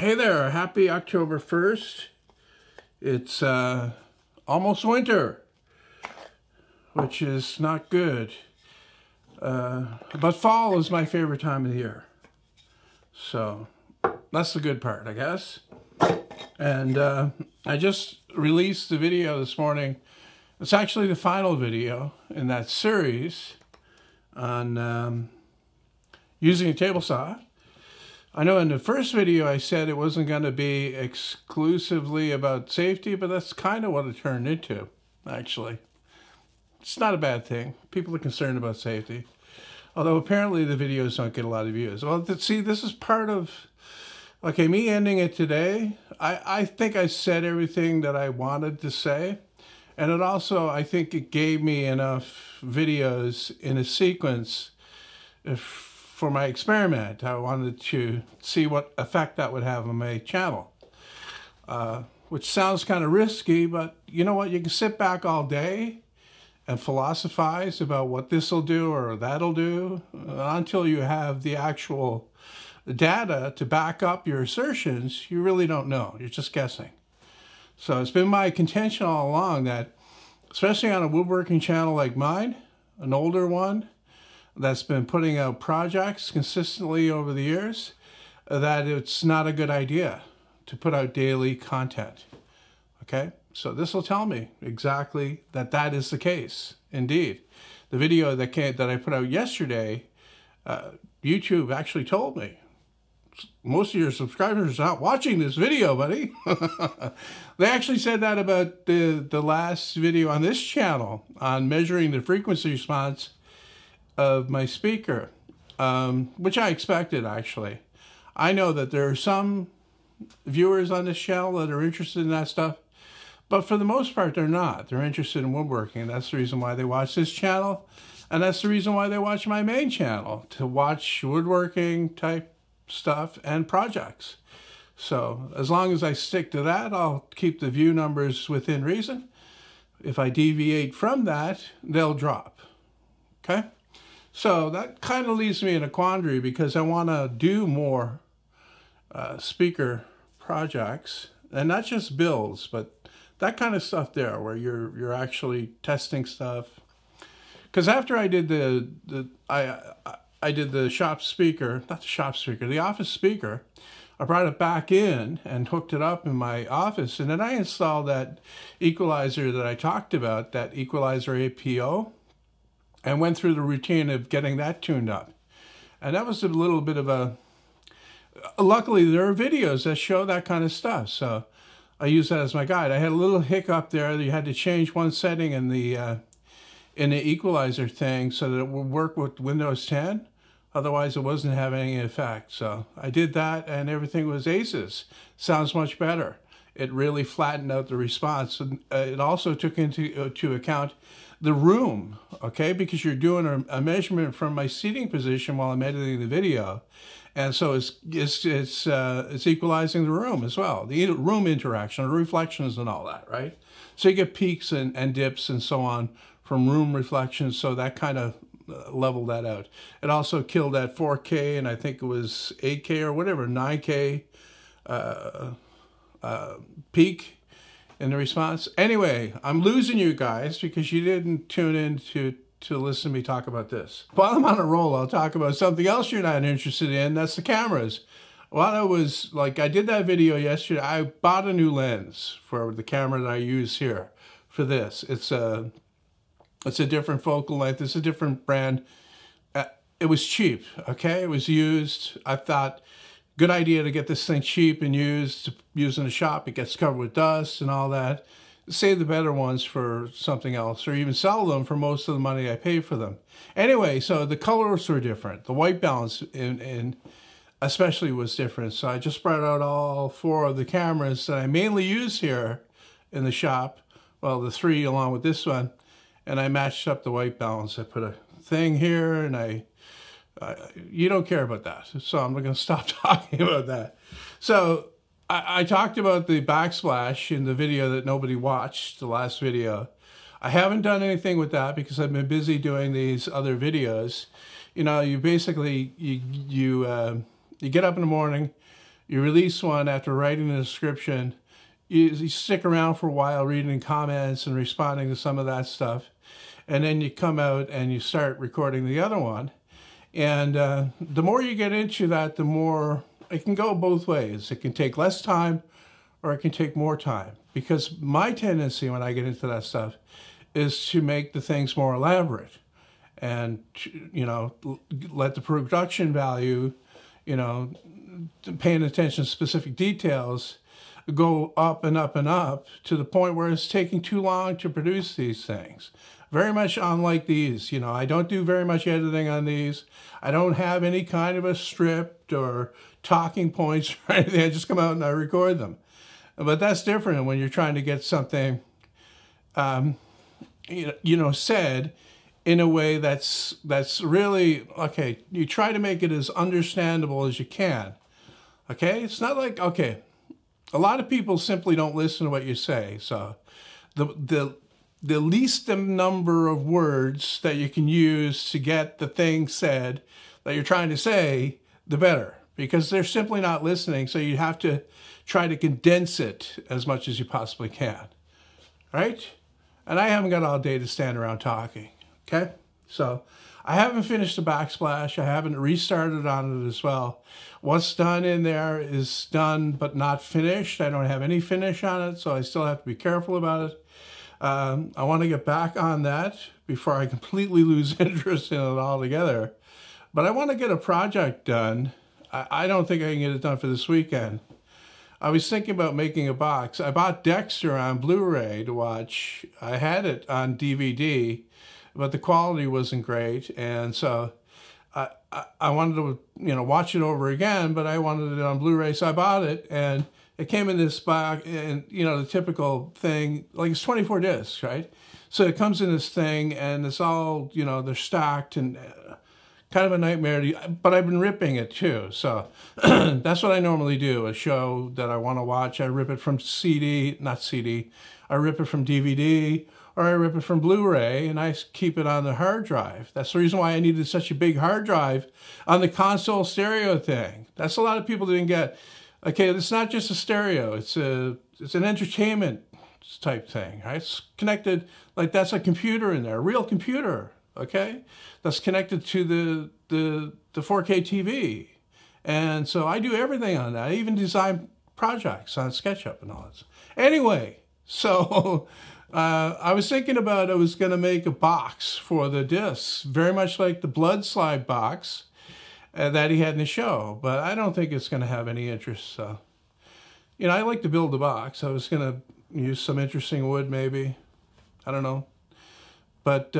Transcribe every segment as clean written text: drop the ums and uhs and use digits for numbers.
Hey there, happy October 1st. It's almost winter, which is not good. But fall is my favorite time of the year. So that's the good part, I guess. And I just released the video this morning. It's actually the final video in that series on using a table saw. I know in the first video I said it wasn't going to be exclusively about safety, but that's kind of what it turned into, actually. It's not a bad thing. People are concerned about safety. Although apparently the videos don't get a lot of views. Well, see, this is part of, okay, me ending it today, I think I said everything that I wanted to say. And it also, I think it gave me enough videos in a sequence for my experiment. I wanted to see what effect that would have on my channel, which sounds kind of risky, but you know what? You can sit back all day and philosophize about what this will do or that'll do until you have the actual data to back up your assertions. You really don't know. You're just guessing. So it's been my contention all along that, especially on a woodworking channel like mine, an older one, that's been putting out projects consistently over the years, that it's not a good idea to put out daily content. Okay, so this will tell me exactly that that is the case. Indeed, the video that I put out yesterday, YouTube actually told me, most of your subscribers are not watching this video, buddy. They actually said that about the last video on this channel on measuring the frequency response of my speaker, which I expected, actually. I know that there are some viewers on this channel that are interested in that stuff, but for the most part, they're not. They're interested in woodworking. That's the reason why they watch this channel, and that's the reason why they watch my main channel, to watch woodworking type stuff and projects. So as long as I stick to that, I'll keep the view numbers within reason. If I deviate from that, they'll drop. Okay? So that kind of leaves me in a quandary because I want to do more speaker projects, and not just builds, but that kind of stuff there where you're actually testing stuff. Because after I did I did the shop speaker, not the shop speaker, the office speaker, I brought it back in and hooked it up in my office, and then I installed that equalizer that I talked about, that equalizer APO, and went through the routine of getting that tuned up. And that was a little bit of a, luckily there are videos that show that kind of stuff, so I use that as my guide. I had a little hiccup there. You had to change one setting in the equalizer thing so that it would work with Windows 10. Otherwise, it wasn't having any effect. So I did that, and everything was aces. Sounds much better. It really flattened out the response. And it also took into account the room, okay? Because you're doing a measurement from my seating position while I'm editing the video. And so it's equalizing the room as well, the room interaction, the reflections and all that, right? So you get peaks and dips and so on from room reflections, so that kind of leveled that out. It also killed that 4K, and I think it was 8K or whatever, 9K peak in the response. Anyway, I'm losing you guys because you didn't tune in to listen to me talk about this. While I'm on a roll, I'll talk about something else you're not interested in. That's the cameras. While I did that video yesterday, I bought a new lens for the camera that I use here for this. It's a different focal length. It's a different brand. It was cheap, okay? It was used. I thought, good idea to get this thing cheap and used to use in the shop. It gets covered with dust and all that. Save the better ones for something else, or even sell them for most of the money I pay for them. Anyway, so the colors were different. The white balance in especially was different. So I just brought out all 4 of the cameras that I mainly use here in the shop. Well, the 3 along with this one. And I matched up the white balance. I put a thing here, and you don't care about that. So I'm going to stop talking about that. So I talked about the backsplash in the video that nobody watched, the last video. I haven't done anything with that because I've been busy doing these other videos. You know, you basically, you get up in the morning, You release one after writing the description. You stick around for a while reading comments and responding to some of that stuff. And then you come out and you start recording the other one. And the more you get into that, the more it can go both ways. It can take less time or it can take more time. Because my tendency when I get into that stuff is to make the things more elaborate and, you know, let the production value, you know, paying attention to specific details go up and up and up to the point where it's taking too long to produce these things. Very much unlike these, you know, I don't do very much editing on these. I don't have any kind of a script or talking points or anything. I just come out and I record them. But that's different when you're trying to get something, you know, said in a way that's really, okay, you try to make it as understandable as you can. Okay, it's not like, okay, a lot of people simply don't listen to what you say. So the least number of words that you can use to get the thing said that you're trying to say, the better, because they're simply not listening. So you have to try to condense it as much as you possibly can, right? And I haven't got all day to stand around talking, okay? So I haven't finished the backsplash. I haven't restarted on it as well. What's done in there is done but not finished. I don't have any finish on it, so I still have to be careful about it. I want to get back on that before I completely lose interest in it altogether. But I want to get a project done. I don't think I can get it done for this weekend. I was thinking about making a box. I bought Dexter on Blu-ray to watch. I had it on DVD, but the quality wasn't great. And so I wanted to, you know, watch it over again, but I wanted it on Blu-ray, so I bought it. And it came in this box, and, you know, the typical thing, like it's 24 discs, right? So it comes in this thing, and it's all, you know, they're stacked and kind of a nightmare. But I've been ripping it too. So that's what I normally do. A show that I want to watch, I rip it from I rip it from DVD, or I rip it from Blu-ray, and I keep it on the hard drive. That's the reason why I needed such a big hard drive on the console stereo thing. That's a lot of people didn't get. Okay, it's not just a stereo, it's an entertainment type thing, right? It's connected, like that's a computer in there, a real computer, okay? That's connected to the 4K TV. And so I do everything on that. I even design projects on SketchUp and all this. Anyway, so I was thinking about I was gonna make a box for the discs, very much like the Blood Slide box that he had in the show, but I don't think it's going to have any interest. So, you know, I like to build the box. I was going to use some interesting wood, maybe. I don't know. But,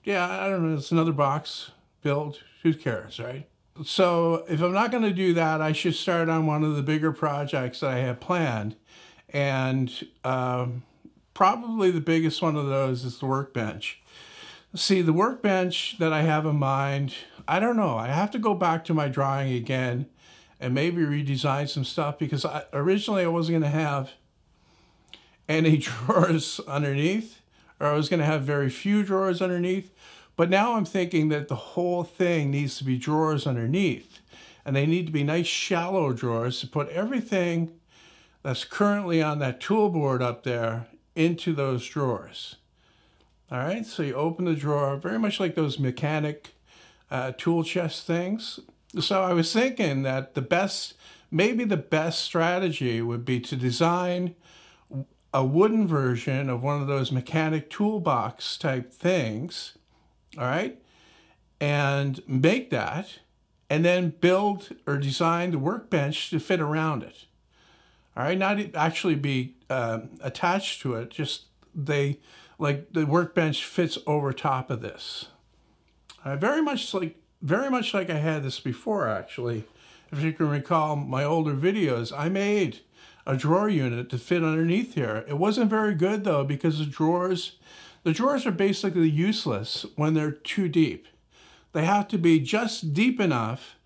yeah, I don't know. It's another box build. Who cares, right? So if I'm not going to do that, I should start on one of the bigger projects that I have planned. And probably the biggest one of those is the workbench. See, the workbench that I have in mind, I don't know. I have to go back to my drawing again and maybe redesign some stuff, because originally I wasn't going to have any drawers underneath, or I was going to have very few drawers underneath. But now I'm thinking that the whole thing needs to be drawers underneath, and they need to be nice shallow drawers to put everything that's currently on that tool board up there into those drawers. All right, so you open the drawer, very much like those mechanic tool chest things. So I was thinking that maybe the best strategy would be to design a wooden version of one of those mechanic toolbox type things, all right, and make that, and then build or design the workbench to fit around it. All right, not actually be attached to it, just like the workbench fits over top of this. Very much like I had this before, actually. If you can recall my older videos, I made a drawer unit to fit underneath here. It wasn't very good though, because the drawers are basically useless when they're too deep. They have to be just deep enough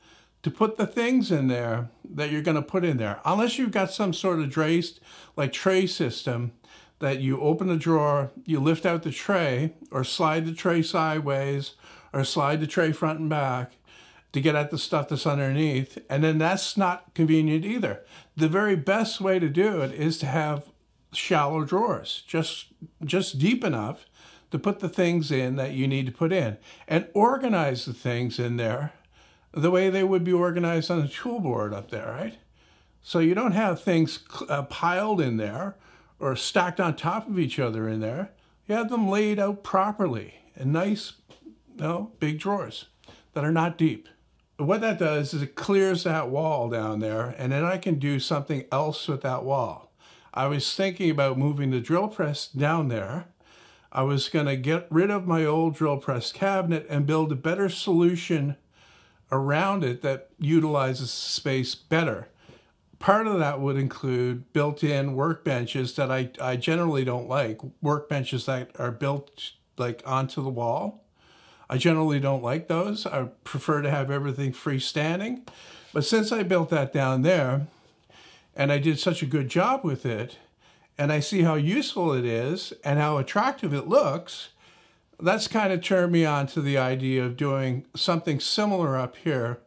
to put the things in there that you're going to put in there. Unless you've got some sort of tray system that you open the drawer, you lift out the tray, or slide the tray sideways, or slide the tray front and back, to get at the stuff that's underneath. And then that's not convenient either. The very best way to do it is to have shallow drawers, just deep enough to put the things in that you need to put in, and organize the things in there the way they would be organized on a tool board up there, right? So you don't have things piled in there or stacked on top of each other in there. You have them laid out properly in nice, big drawers that are not deep. What that does is it clears that wall down there, and then I can do something else with that wall. I was thinking about moving the drill press down there. I was going to get rid of my old drill press cabinet and build a better solution around it that utilizes space better. Part of that would include built-in workbenches that I generally don't like. Workbenches that are built like onto the wall. I generally don't like those. I prefer to have everything freestanding. But since I built that down there, and I did such a good job with it, and I see how useful it is and how attractive it looks, that's kind of turned me on to the idea of doing something similar up here.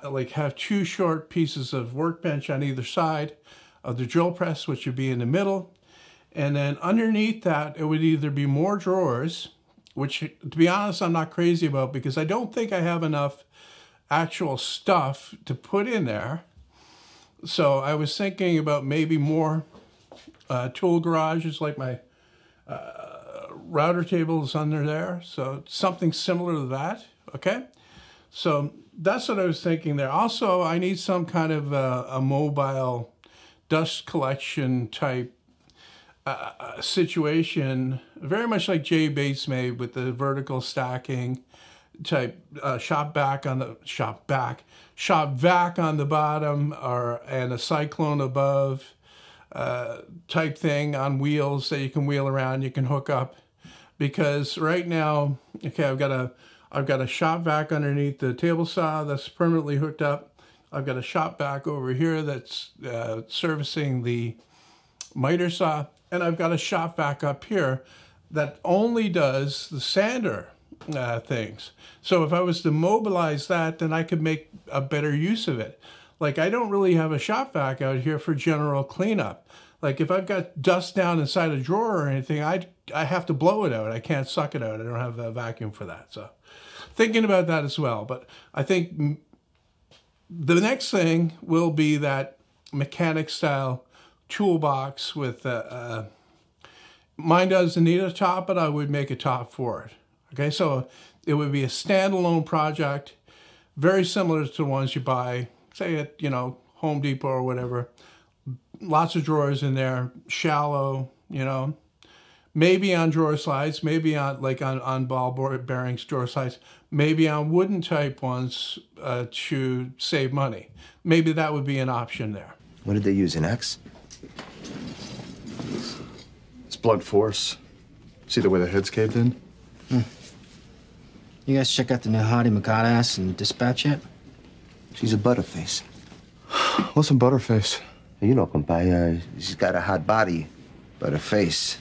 Like have two short pieces of workbench on either side of the drill press, which would be in the middle. And then underneath that, it would either be more drawers, which, to be honest, I'm not crazy about because I don't think I have enough actual stuff to put in there. So I was thinking about maybe more tool garages, like my router table is under there. So something similar to that, okay? So that's what I was thinking there. Also, I need some kind of a mobile dust collection type situation, very much like Jay Bates made with the vertical stacking type shop vac on the bottom, and a cyclone above type thing on wheels that you can wheel around, you can hook up. Because right now, okay, I've got a shop vac underneath the table saw that's permanently hooked up. I've got a shop vac over here that's servicing the miter saw, and I've got a shop vac up here that only does the sander things. So if I was to mobilize that, then I could make a better use of it. Like, I don't really have a shop vac out here for general cleanup. Like, if I've got dust down inside a drawer or anything, I have to blow it out. I can't suck it out. I don't have a vacuum for that. So thinking about that as well. But I think the next thing will be that mechanic style toolbox with mine doesn't need a top, but I would make a top for it. Okay, so it would be a standalone project, very similar to the ones you buy, say at Home Depot or whatever. Lots of drawers in there, shallow, maybe on drawer slides, maybe on ball bearings drawer slides, maybe on wooden type ones to save money. Maybe that would be an option there. What did they use, an X? It's blunt force. See the way the head's caved in? You guys check out the new Hottie McCodass and Dispatch yet? She's a butterface. Listen, Butterface. You know, compadre, she's got a hot body, but her face,